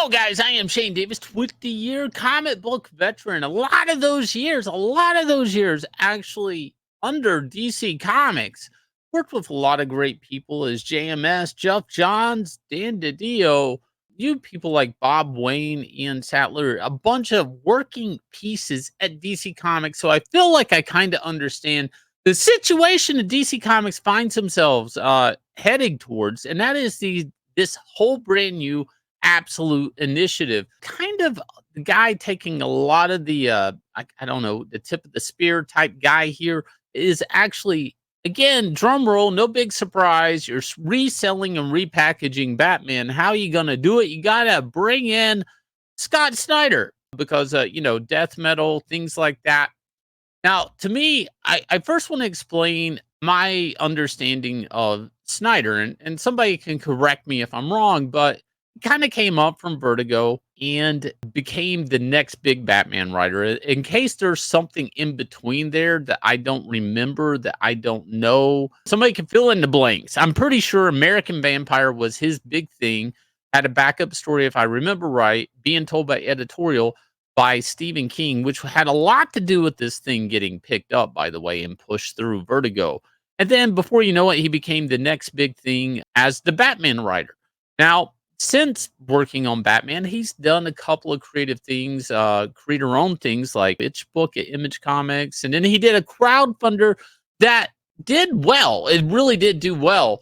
Yo, guys, I am Shane Davis, 20-year comic book veteran. A lot of those years actually under DC Comics. Worked with a lot of great people as JMS, Jeff Johns, Dan DiDio, you people like Bob Wayne, Ian Sattler, a bunch of working pieces at DC Comics. So I feel like I kind of understand the situation that DC Comics finds themselves heading towards, and that is this whole brand new absolute initiative. Kind of the guy taking a lot of the I don't know, the tip of the spear type guy here is actually, again, drum roll, no big surprise. You're reselling and repackaging Batman. How are you gonna do it? You gotta bring in Scott Snyder because death metal, things like that. Now, to me, I first want to explain my understanding of Snyder, and somebody can correct me if I'm wrong, but kind of came up from Vertigo and became the next big Batman writer. In case there's something in between there that I don't remember, that I don't know, somebody can fill in the blanks. I'm pretty sure American Vampire was his big thing, had a backup story, if I remember right, being told by editorial by Stephen King, which had a lot to do with this thing getting picked up, by the way, and pushed through Vertigo. And then before you know it, he became the next big thing as the Batman writer. Now, since working on Batman, he's done a couple of creative things, creator-owned things like Bitch Book at Image Comics. And then he did a crowdfunder that did well. It really did do well,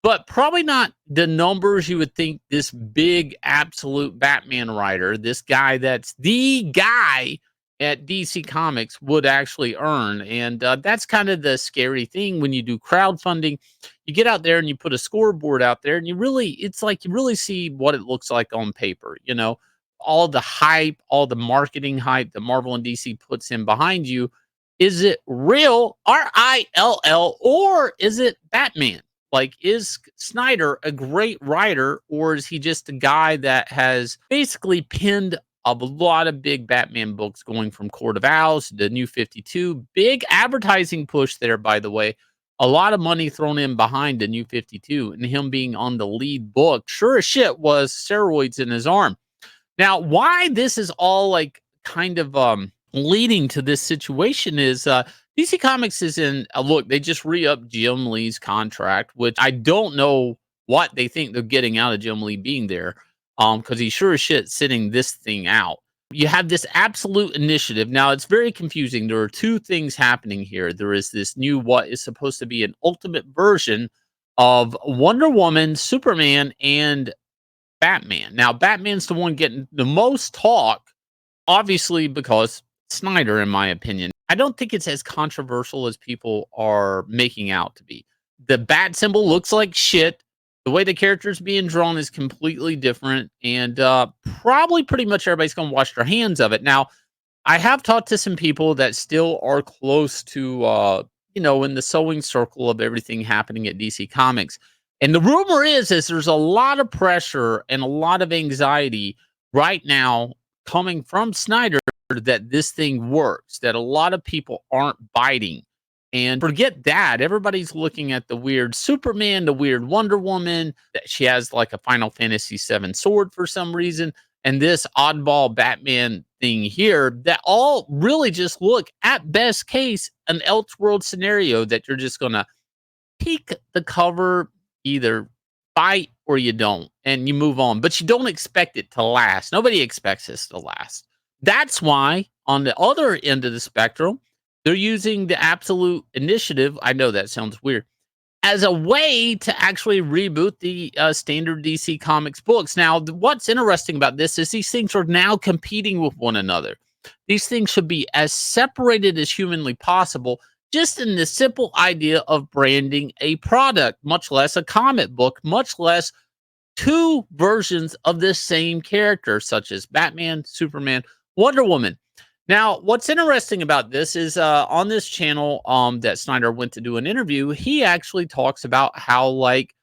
but probably not the numbers you would think this big absolute Batman writer, this guy that's the guy at DC Comics, would actually earn. And that's kind of the scary thing when you do crowdfunding. You get out there and you put a scoreboard out there, and it's like you really see what it looks like on paper. All the hype, all the marketing hype that Marvel and DC puts in behind you. Is it real, RILL, or is it Batman? Like, is Snyder a great writer, or is he just a guy that has basically penned a lot of big Batman books, going from Court of Owls to New 52? Big advertising push there, by the way. A lot of money thrown in behind the New 52, and him being on the lead book, sure as shit, was steroids in his arm. Now, why this is all like kind of leading to this situation is DC Comics is in look, they just re-upped Jim Lee's contract, which I don't know what they think they're getting out of Jim Lee being there, because he's sure as shit sitting this thing out. You have this absolute initiative. Now, it's very confusing. There are two things happening here. There is this new, what is supposed to be an ultimate version of Wonder Woman, Superman, and Batman. Now, Batman's the one getting the most talk, obviously, because Snyder, in my opinion. I don't think it's as controversial as people are making out to be. The bat symbol looks like shit. The way the character's being drawn is completely different, and probably pretty much everybody's going to wash their hands of it. Now, I have talked to some people that still are close to, in the sewing circle of everything happening at DC Comics. And the rumor is there's a lot of pressure and a lot of anxiety right now coming from Snyder that this thing works, that a lot of people aren't biting. And forget that. Everybody's looking at the weird Superman, the weird Wonder Woman, that she has like a Final Fantasy VII sword for some reason, and this oddball Batman thing here that all really just look, at best case, an Elseworld scenario that you're just going to peek the cover, either fight or you don't, and you move on. But you don't expect it to last. Nobody expects this to last. That's why, on the other end of the spectrum, they're using the absolute initiative, I know that sounds weird, as a way to actually reboot the standard DC Comics books. Now, what's interesting about this is these things are now competing with one another. These things should be as separated as humanly possible, just in the simple idea of branding a product, much less a comic book, much less two versions of the same character, such as Batman, Superman, Wonder Woman. Now, what's interesting about this is on this channel that Snyder went to do an interview, he actually talks about how, like,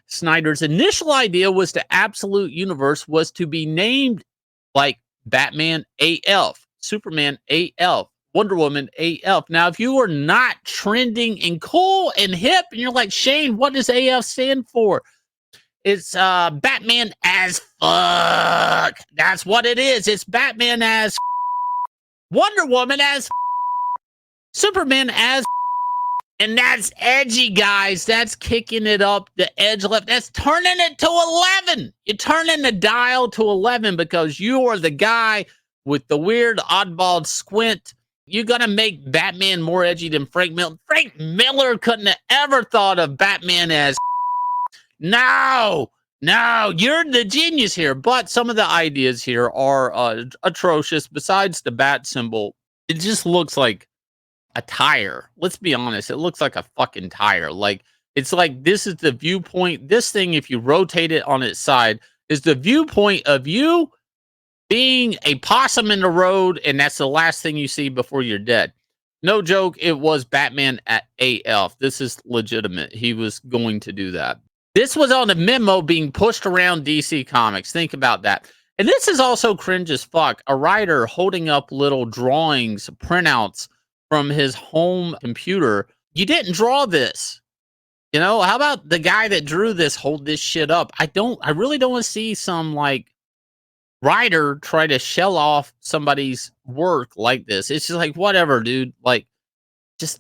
Snyder's initial idea was the absolute universe was to be named like Batman AF, Superman AF, Wonder Woman AF. Now, if you are not trending and cool and hip and you're like, Shane, what does AF stand for? It's Batman as fuck. That's what it is. It's Batman as Wonder Woman as Superman as, and that's edgy, guys. That's kicking it up the edge left. That's turning it to 11. You're turning the dial to 11 because you are the guy with the weird oddball squint. You're going to make Batman more edgy than Frank Miller. Frank Miller couldn't have ever thought of Batman as no, no, you're the genius here. But some of the ideas here are atrocious. Besides the bat symbol, it just looks like a tire. Let's be honest. It looks like a fucking tire. Like, it's like this is the viewpoint. This thing, if you rotate it on its side, is the viewpoint of you being a possum in the road, and that's the last thing you see before you're dead. No joke. It was Batman at AF. This is legitimate. He was going to do that. This was on a memo being pushed around DC Comics. Think about that. And this is also cringe as fuck. A writer holding up little drawings, printouts from his home computer. You didn't draw this. You know, how about the guy that drew this hold this shit up? I really don't want to see some like writer try to shell off somebody's work like this. It's just like, whatever, dude. Like, just,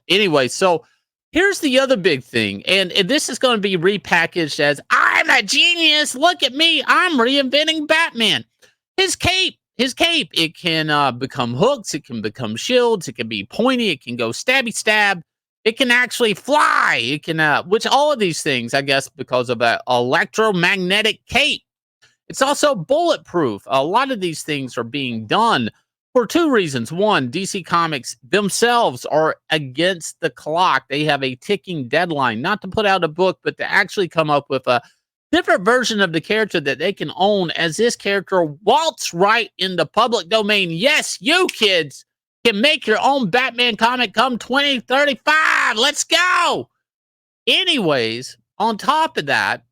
anyway, so here's the other big thing. And this is going to be repackaged as, I'm a genius. Look at me. I'm reinventing Batman. His cape, it can become hooks. It can become shields. It can be pointy. It can go stabby stab. It can actually fly. It can, which all of these things, I guess, because of an electromagnetic cape. It's also bulletproof. A lot of these things are being done for two reasons. One, DC Comics themselves are against the clock. They have a ticking deadline, not to put out a book, but to actually come up with a different version of the character that they can own, as this character waltz right in the public domain. Yes, you kids can make your own Batman comic come 2035. Let's go. Anyways, on top of that,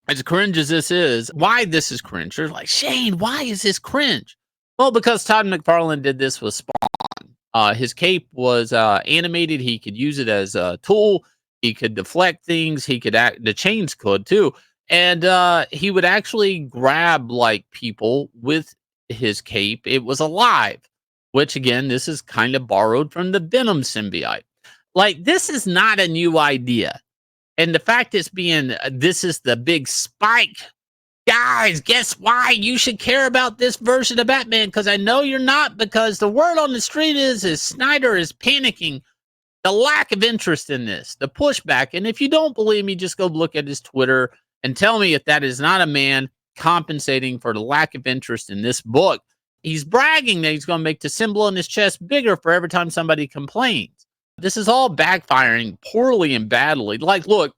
as cringe as this is, why this is cringe? You're like, Shane, why is this cringe? Well, because Todd McFarlane did this with Spawn. His cape was animated. He could use it as a tool. He could deflect things. He could the chains could too. And he would actually grab like people with his cape. It was alive, which again, this is kind of borrowed from the Venom symbiote. Like, this is not a new idea. And the fact it's being, this is the big spike. Guys, guess why you should care about this version of Batman? Because I know you're not, because the word on the street is Snyder is panicking. The lack of interest in this, the pushback. And if you don't believe me, just go look at his Twitter and tell me if that is not a man compensating for the lack of interest in this book. He's bragging that he's going to make the symbol on his chest bigger for every time somebody complains. This is all backfiring poorly and badly. Like, look,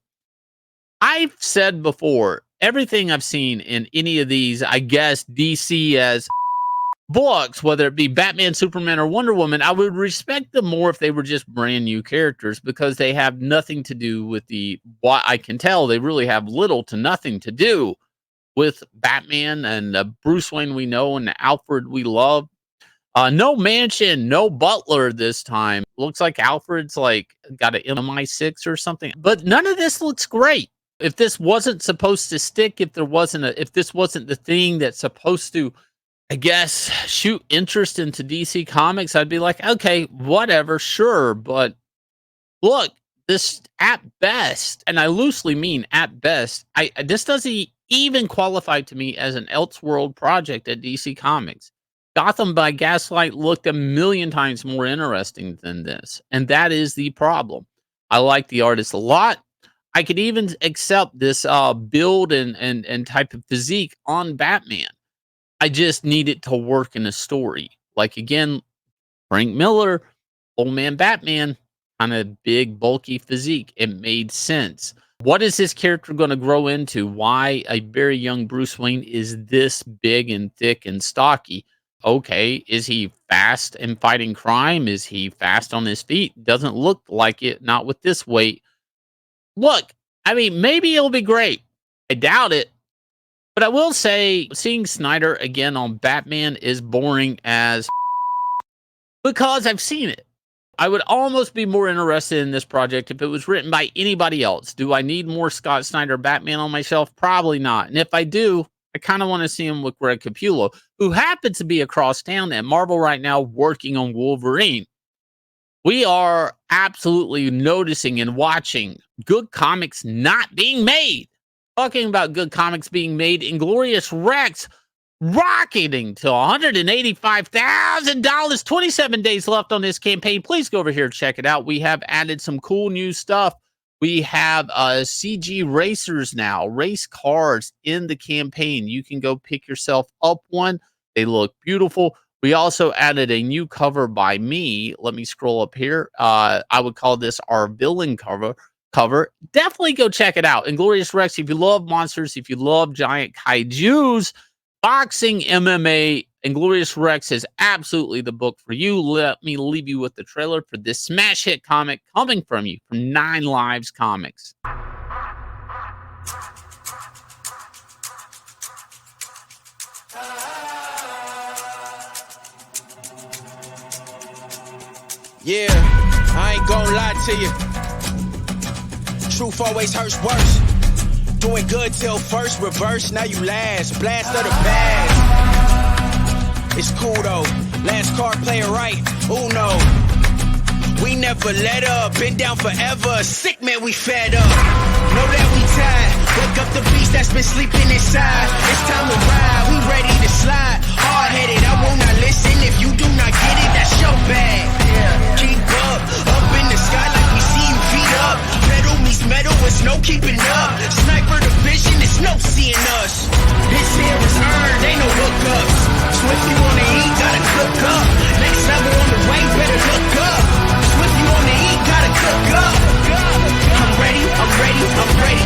I've said before, everything I've seen in any of these, I guess, DC as books, whether it be Batman, Superman, or Wonder Woman, I would respect them more if they were just brand new characters, because they have nothing to do with what I can tell, they really have little to nothing to do with Batman and Bruce Wayne we know and the Alfred we love. No mansion, no butler this time. Looks like Alfred's like got an MI6 or something. But none of this looks great. If this wasn't supposed to stick, if this wasn't the thing that's supposed to, I guess, shoot interest into DC Comics, I'd be like, okay, whatever, sure. But look, this at best, and I loosely mean at best, this doesn't even qualify to me as an Elseworld project at DC Comics. Gotham by Gaslight looked a million times more interesting than this, and that is the problem. I like the artist a lot. I could even accept this build and type of physique on Batman. I just need it to work in a story. Like, again, Frank Miller, Old Man Batman, kind of big, bulky physique. It made sense. What is this character going to grow into? Why a very young Bruce Wayne is this big and thick and stocky? Okay, is he fast and fighting crime? Is he fast on his feet? Doesn't look like it, not with this weight. Look, I mean, maybe it'll be great. I doubt it. But I will say, seeing Snyder again on Batman is boring as because I've seen it. I would almost be more interested in this project if it was written by anybody else. Do I need more Scott Snyder Batman on my shelf? Probably not. And if I do, I kind of want to see him with Greg Capullo, who happens to be across town at Marvel right now working on Wolverine. We are absolutely noticing and watching good comics not being made. Talking about good comics being made, Inglorious Rex rocketing to $185,000. 27 days left on this campaign. Please go over here and check it out. We have added some cool new stuff. We have CG racers now, race cars in the campaign. You can go pick yourself up one. They look beautiful. We also added a new cover by me. Let me scroll up here. I would call this our villain cover. Definitely go check it out. Inglorious Rex, if you love monsters, if you love giant kaijus, boxing, MMA, Inglorious Rex is absolutely the book for you. Let me leave you with the trailer for this smash hit comic coming from you from 9 Lives Comics. Yeah, I ain't gonna lie to you. Truth always hurts worse. Doing good till first, reverse, now you last. Blast of the past. It's cool though. Last card player right. Uno. We never let up. Been down forever. Sick man, we fed up. Know that we tired. Wake up the beast that's been sleeping inside. It's time to ride. We ready to slide. Hard headed. I will not listen if you do not get it. That's your bad. Keep up. Up in the sky like we see you feet up. Metal meets metal. It's no keeping up. Sniper the vision. It's no seeing us. This here is earned. Ain't no hookups. Swift you on the heat. Gotta cook up. Next level on the way. Better look up. Swift you on the heat. Gotta cook up. I'm ready. I'm ready. I'm ready.